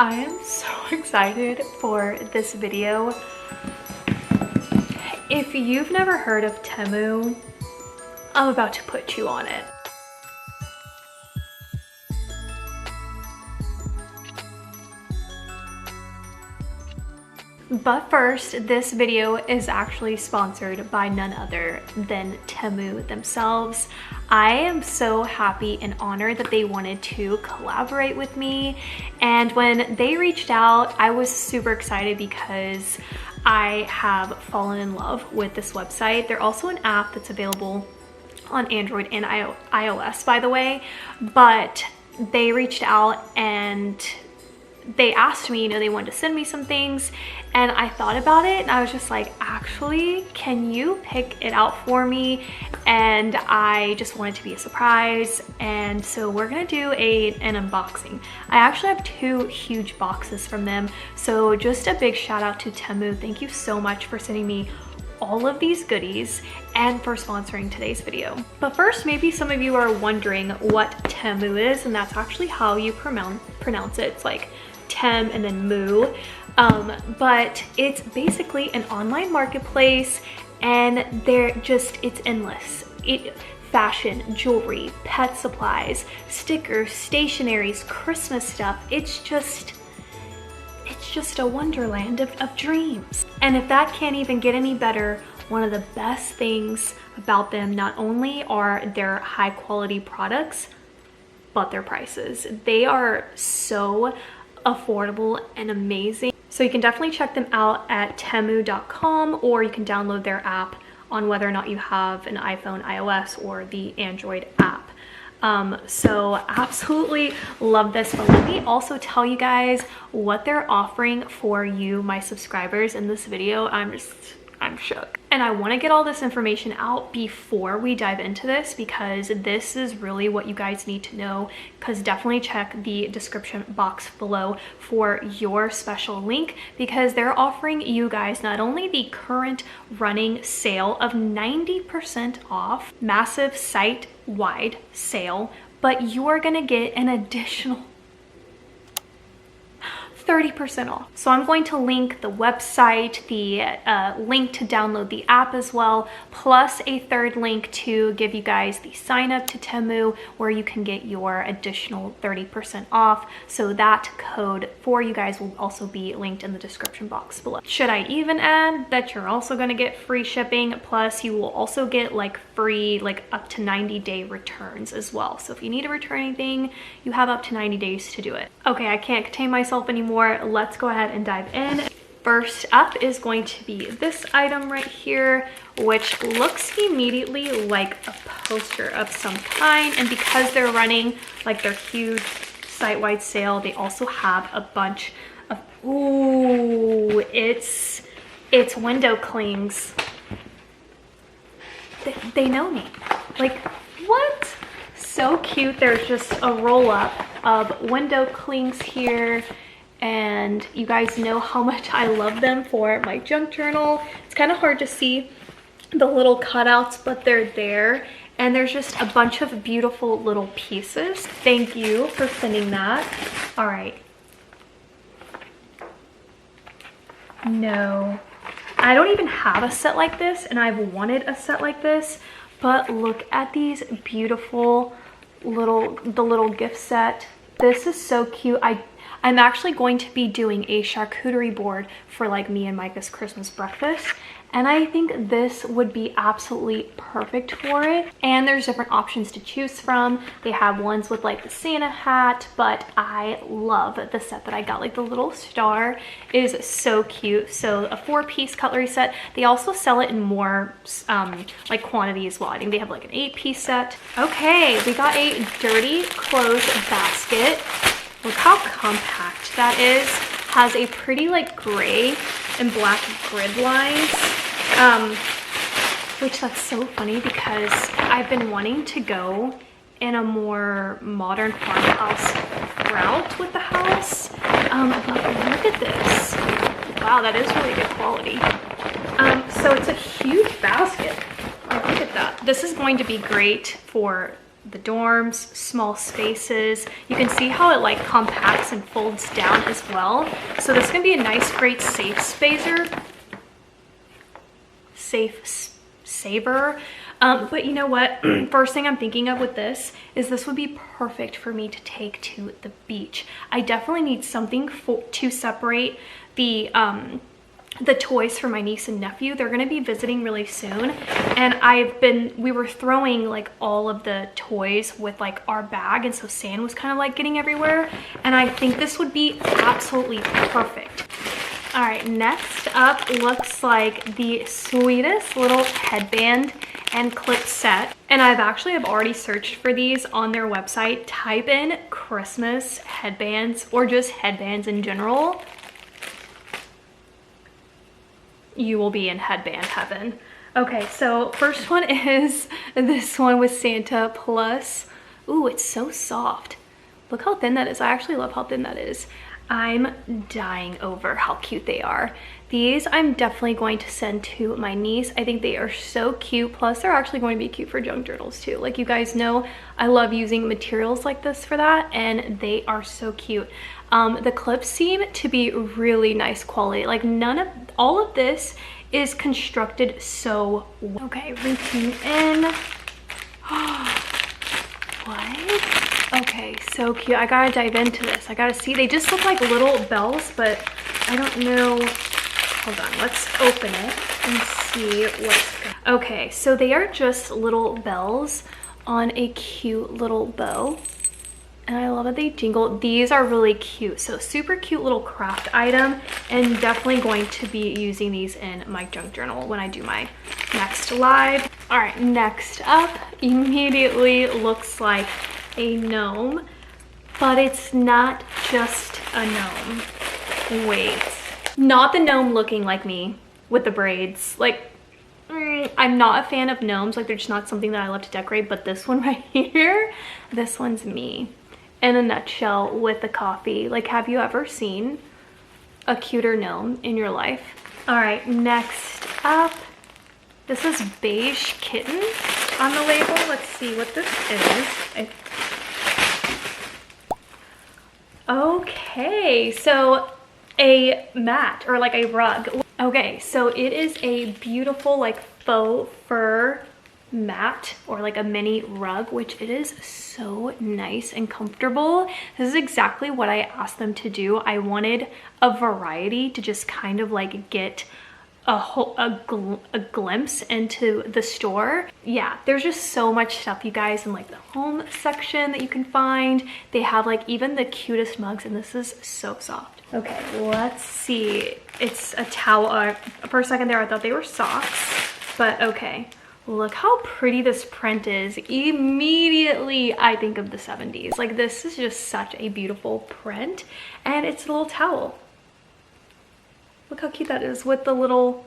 I am so excited for this video. If you've never heard of Temu, I'm about to put you on it. But first, this video is actually sponsored by none other than Temu themselves. I am so happy and honored that they wanted to collaborate with me. And when they reached out, I was super excited because I have fallen in love with this website. They're also an app that's available on Android and iOS, by the way. But they reached out and they asked me, they wanted to send me some things, and I thought about it and I was just like, actually, can you pick it out for me? And I just wanted to be a surprise, and so we're gonna do an unboxing. I actually have 2 huge boxes from them, so just a big shout out to Temu. Thank you so much for sending me all of these goodies and for sponsoring today's video. But first, maybe some of you are wondering what Temu is, and that's actually how you pronounce it. It's like Tem and then Mu, but it's basically an online marketplace, and it's endless. Fashion, jewelry, pet supplies, stickers, stationaries, Christmas stuff. It's just a wonderland of dreams. And if that can't even get any better, one of the best things about them not only are their high quality products, but their prices. They are so affordable and amazing. So you can definitely check them out at temu.com, or you can download their app on whether or not you have an iPhone, iOS, or the Android app. So absolutely love this. But let me also tell you guys what they're offering for you, my subscribers, in this video. I'm shook. And I want to get all this information out before we dive into this, because this is really what you guys need to know. Because definitely check the description box below for your special link, because they're offering you guys not only the current running sale of 90% off, massive site-wide sale, but you are going to get an additional 30% off. So I'm going to link the website, the link to download the app as well, plus a third link to give you guys the sign up to Temu, where you can get your additional 30% off. So that code for you guys will also be linked in the description box below. Should I even add that you're also going to get free shipping, plus you will also get like free, like up to 90-day returns as well. So if you need to return anything, you have up to 90 days to do it. Okay, I can't contain myself anymore. Let's go ahead and dive in. First up is going to be this item right here, which looks immediately like a poster of some kind. And because they're running like their huge site-wide sale, they also have a bunch of, ooh, it's window clings. They know me. Like, what? So cute. There's just a roll-up of window clings here. And you guys know how much I love them for my junk journal. It's kind of hard to see the little cutouts, but they're there. And there's just a bunch of beautiful little pieces. Thank you for sending that. All right. No, I don't even have a set like this, and I've wanted a set like this, but look at these beautiful the little gift set. This is so cute. I'm actually going to be doing a charcuterie board for like me and Micah's Christmas breakfast, and I think this would be absolutely perfect for it. And there's different options to choose from. They have ones with like the Santa hat, but I love the set that I got. Like the little star is so cute. So a 4-piece cutlery set. They also sell it in more like quantity as well. I think they have like an 8-piece set. Okay, we got a dirty clothes basket. Look how compact that is. Has a pretty like gray and black grid lines, which that's so funny because I've been wanting to go in a more modern farmhouse route with the house. But look at this. Wow, that is really good quality. So it's a huge basket. Oh, look at that. This is going to be great for the dorms, small spaces. You can see how it like compacts and folds down as well. So this is gonna be a nice, great safe spacer. Saver. But you know what? First thing I'm thinking of with this is this would be perfect for me to take to the beach. I definitely need something to separate the toys for my niece and nephew. They're gonna be visiting really soon, and we were throwing like all of the toys with like our bag, and so sand was kind of like getting everywhere, and I think this would be absolutely perfect. All right, next up looks like the sweetest little headband and clip set. And I've already searched for these on their website. Type in Christmas headbands or just headbands in general. You will be in headband heaven. Okay, so first one is this one with Santa Plus. Ooh, it's so soft. Look how thin that is. I actually love how thin that is. I'm dying over how cute they are. These I'm definitely going to send to my niece. I think they are so cute. Plus they're actually going to be cute for junk journals too. Like you guys know, I love using materials like this for that, and they are so cute. The clips seem to be really nice quality. Like all of this is constructed so well. Okay, reaching in. What? Okay, so cute. I gotta dive into this. I gotta see. They just look like little bells, but I don't know. Hold on, let's open it and see what's good. Okay, so they are just little bells on a cute little bow. And I love that they jingle. These are really cute. So super cute little craft item, and definitely going to be using these in my junk journal when I do my next live. All right, next up immediately looks like a gnome, but it's not just a gnome. Wait, not the gnome looking like me with the braids. Like, I'm not a fan of gnomes. Like, they're just not something that I love to decorate, but this one right here, this one's me in a nutshell with the coffee. Like, have you ever seen a cuter gnome in your life? All right, next up, this is Beige Kitten on the label. Let's see what this is. Okay, so a mat or like a rug. Okay, so it is a beautiful like faux fur mat or like a mini rug, which it is so nice and comfortable. This is exactly what I asked them to do. I wanted a variety to just kind of like get a glimpse into the store. Yeah, there's just so much stuff, you guys, in like the home section that you can find. They have like even the cutest mugs, and this is so soft. Okay, let's see. It's a towel. For a second there I thought they were socks, but okay. Look how pretty this print is. Immediately I think of the 70s. Like, this is just such a beautiful print, and it's a little towel. Look how cute that is with the little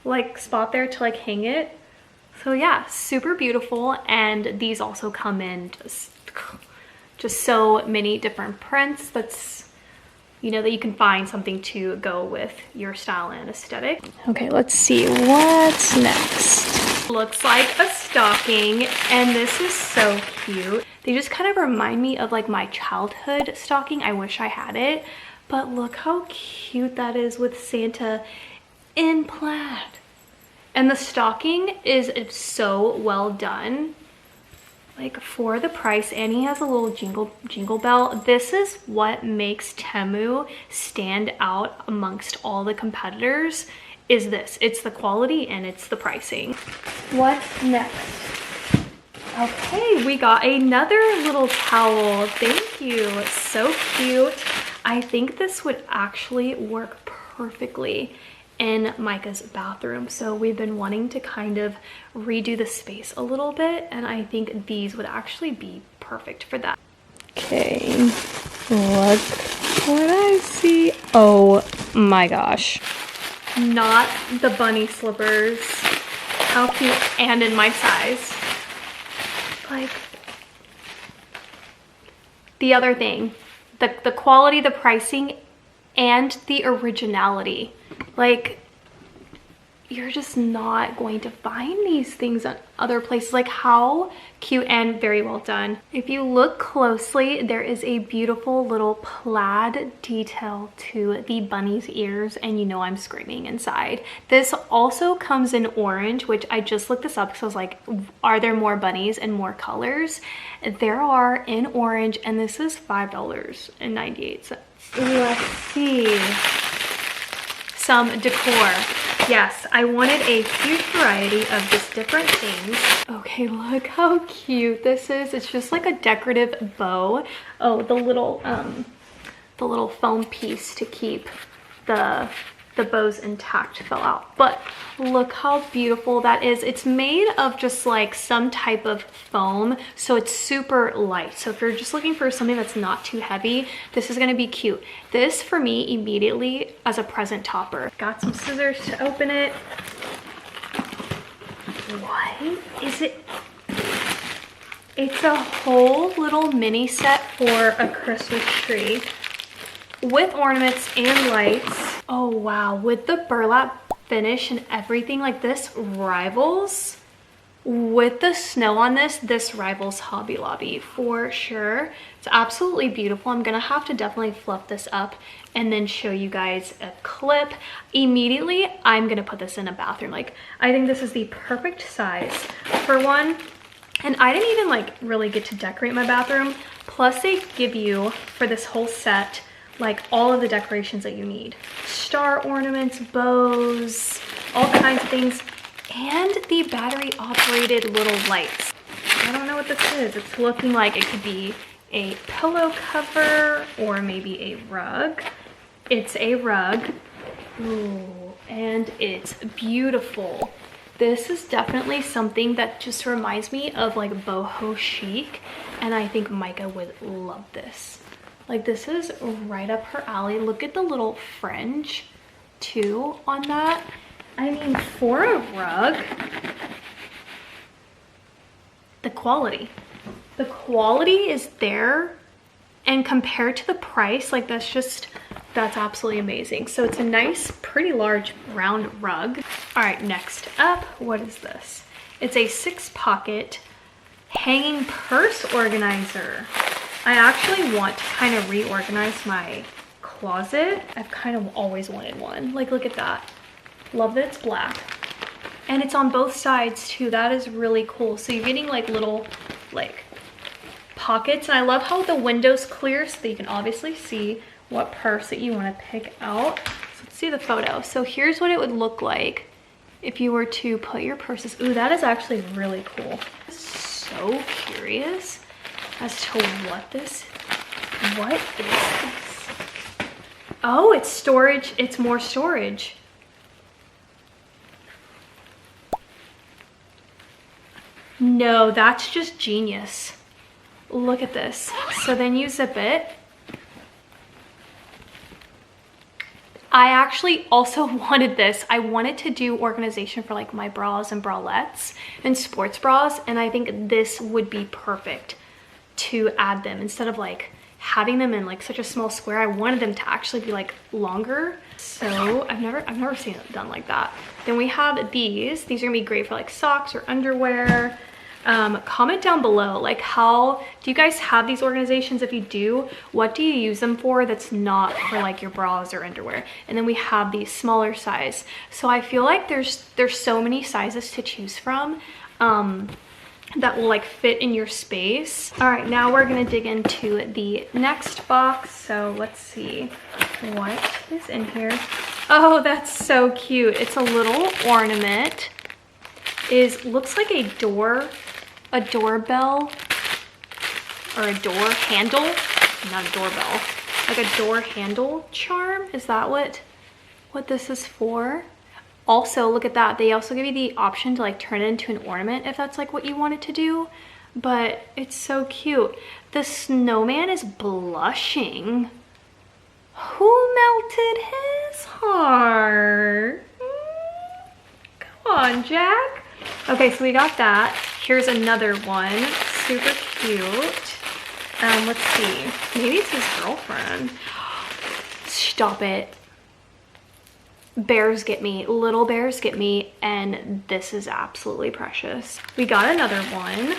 like spot there to like hang it. So yeah, super beautiful. And these also come in just so many different prints. That's, you know, that you can find something to go with your style and aesthetic. Okay, let's see what's next. Looks like a stocking, and this is so cute. They just kind of remind me of like my childhood stocking. I wish I had it. But look how cute that is with Santa in plaid. And the stocking is so well done. Like, for the price, and he has a little jingle bell. This is what makes Temu stand out amongst all the competitors, is this. It's the quality and it's the pricing. What's next? Okay, we got another little towel. Thank you. So cute. I think this would actually work perfectly in Micah's bathroom. So we've been wanting to kind of redo the space a little bit, and I think these would actually be perfect for that. Okay, look what I see. Oh my gosh. Not the bunny slippers. How cute, and in my size. Like, the other thing, the quality, the pricing, and the originality. Like, you're just not going to find these things on other places. Like, how cute and very well done. If you look closely, there is a beautiful little plaid detail to the bunny's ears, and you know I'm screaming inside. This also comes in orange, which I just looked this up because I was like, are there more bunnies and more colors? There are in orange, and this is $5.98. Let's see. Some decor. Yes, I wanted a huge variety of just different things. Okay, look how cute this is. It's just like a decorative bow. Oh, the little foam piece to keep the bows intact fell out. But look how beautiful that is. It's made of just like some type of foam, so it's super light. So if you're just looking for something that's not too heavy, this is gonna be cute. This for me immediately as a present topper. Got some scissors to open it. What is it? It's a whole little mini set for a Christmas tree with ornaments and lights. Oh wow, with the burlap finish and everything, like this rivals, with the snow on this rivals Hobby Lobby for sure. It's absolutely beautiful. I'm gonna have to definitely fluff this up and then show you guys a clip. Immediately, I'm gonna put this in a bathroom. Like, I think this is the perfect size for one. And I didn't even like really get to decorate my bathroom. Plus they give you, for this whole set, like all of the decorations that you need. Star ornaments, bows, all kinds of things, and the battery operated little lights. I don't know what this is. It's looking like it could be a pillow cover or maybe a rug. It's a rug. Ooh, and it's beautiful. This is definitely something that just reminds me of like boho chic, and I think Micah would love this. Like, this is right up her alley. Look at the little fringe too on that. I mean, for a rug, the quality is there, and compared to the price, like that's absolutely amazing. So it's a nice, pretty large round rug. All right, next up, what is this? It's a 6-pocket hanging purse organizer. I actually want to kind of reorganize my closet. I've kind of always wanted one. Like, look at that. Love that it's black. And it's on both sides too. That is really cool. So you're getting like little like pockets. And I love how the window's clear so that you can obviously see what purse that you want to pick out. So let's see the photo. So here's what it would look like if you were to put your purses. Ooh, that is actually really cool. So curious as to what is this? Oh, it's storage. It's more storage. No, that's just genius. Look at this. So then you zip it. I actually also wanted this. I wanted to do organization for like my bras and bralettes and sports bras, and I think this would be perfect to add them instead of like having them in like such a small square. I wanted them to actually be like longer. So I've never seen it done like that. Then we have these are gonna be great for like socks or underwear. Comment down below, like, how do you guys have these organizations? If you do, what do you use them for that's not for like your bras or underwear? And then we have these smaller size. So I feel like there's so many sizes to choose from that will like fit in your space. All right, now we're gonna dig into the next box. So let's see what is in here. Oh, that's so cute. It's a little ornament. Looks like a doorbell or a door handle, not a doorbell, like a door handle charm. Is that what this is for? Also, look at that. They also give you the option to like turn it into an ornament if that's like what you wanted to do, but it's so cute. The snowman is blushing. Who melted his heart? Come on, Jack. Okay, so we got that. Here's another one, super cute. Let's see, maybe it's his girlfriend. Stop it. bears get me, little bears get me, and this is absolutely precious. We got another one.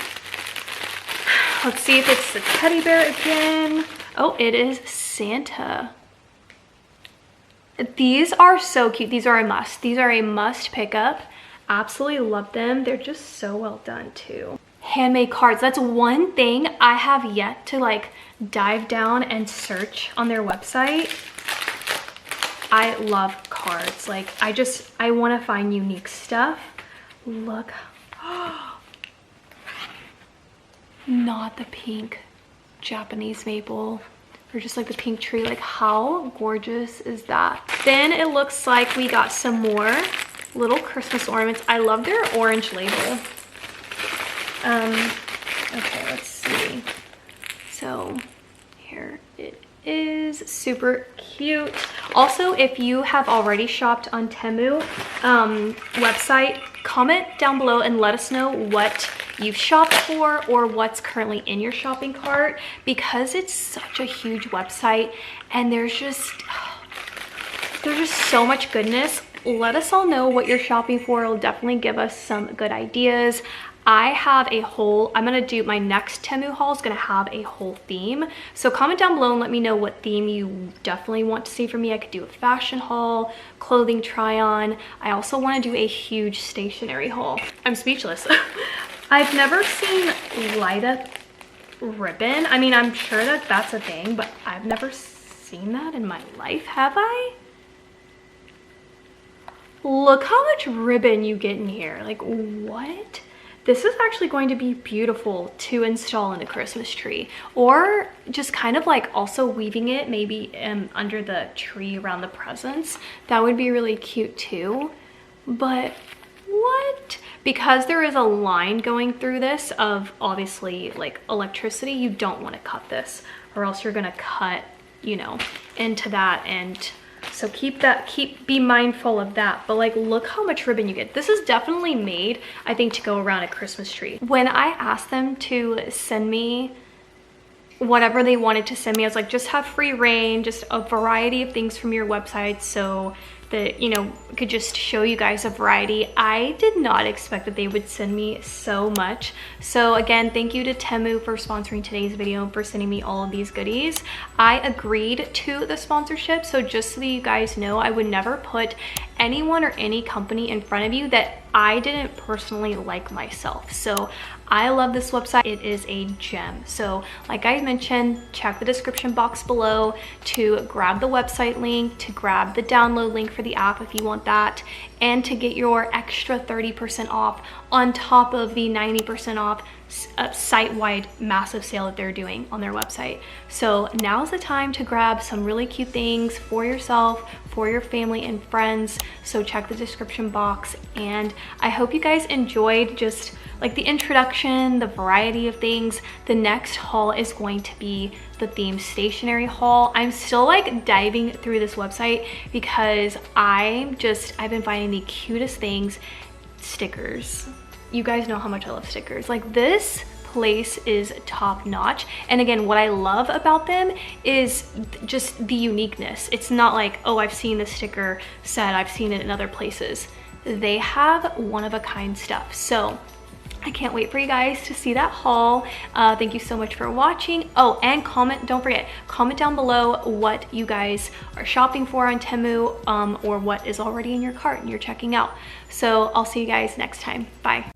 Let's see if it's the teddy bear again. Oh, it is Santa. These are so cute. These are a must. These are a must pick up. Absolutely love them. They're just so well done too. Handmade cards. That's one thing I have yet to like dive down and search on their website. I love cards. Like I want to find unique stuff. Look. Not the pink Japanese maple, or just like the pink tree. Like how gorgeous is that? Then it looks like we got some more little Christmas ornaments. I love their orange label. Okay, let's see. So here it is, super cute. Also, if you have already shopped on Temu website, comment down below and let us know what you've shopped for or what's currently in your shopping cart, because it's such a huge website and there's just so much goodness. Let us all know what you're shopping for. It'll definitely give us some good ideas. I have a whole, I'm gonna do my next Temu haul is gonna have a whole theme. So comment down below and let me know what theme you definitely want to see from me. I could do a fashion haul, clothing try on. I also wanna do a huge stationery haul. I'm speechless. I've never seen light up ribbon. I mean, I'm sure that that's a thing, but I've never seen that in my life, have I? Look how much ribbon you get in here. Like, what? This is actually going to be beautiful to install in a Christmas tree, or just kind of like also weaving it maybe under the tree around the presents. That would be really cute too. But what? Because there is a line going through this of obviously like electricity, you don't want to cut this, or else you're gonna cut, you know, into that. And so be mindful of that. But like, look how much ribbon you get. This is definitely made, I think, to go around a Christmas tree. When I asked them to send me whatever they wanted to send me, I was like, just have free reign, just a variety of things from your website, so that, you know, could just show you guys a variety. I did not expect that they would send me so much. So again, thank you to Temu for sponsoring today's video and for sending me all of these goodies. I agreed to the sponsorship, so just so that you guys know, I would never put anyone or any company in front of you that I didn't personally like myself. So I love this website. It is a gem. So like I mentioned, check the description box below to grab the website link, to grab the download link for the app if you want that, and to get your extra 30% off on top of the 90% off site-wide massive sale that they're doing on their website. So now's the time to grab some really cute things for yourself, for your family and friends. So check the description box, and I hope you guys enjoyed just like the introduction, the variety of things. The next haul is going to be the themed stationery haul. I'm still like diving through this website because I've been finding the cutest things. Stickers. You guys know how much I love stickers. Like, this place is top notch. And again, what I love about them is just the uniqueness. It's not like, oh, I've seen this sticker set, I've seen it in other places. They have one of a kind stuff. So I can't wait for you guys to see that haul. Thank you so much for watching. Oh, and comment, don't forget, comment down below what you guys are shopping for on Temu, or what is already in your cart and you're checking out. So I'll see you guys next time. Bye.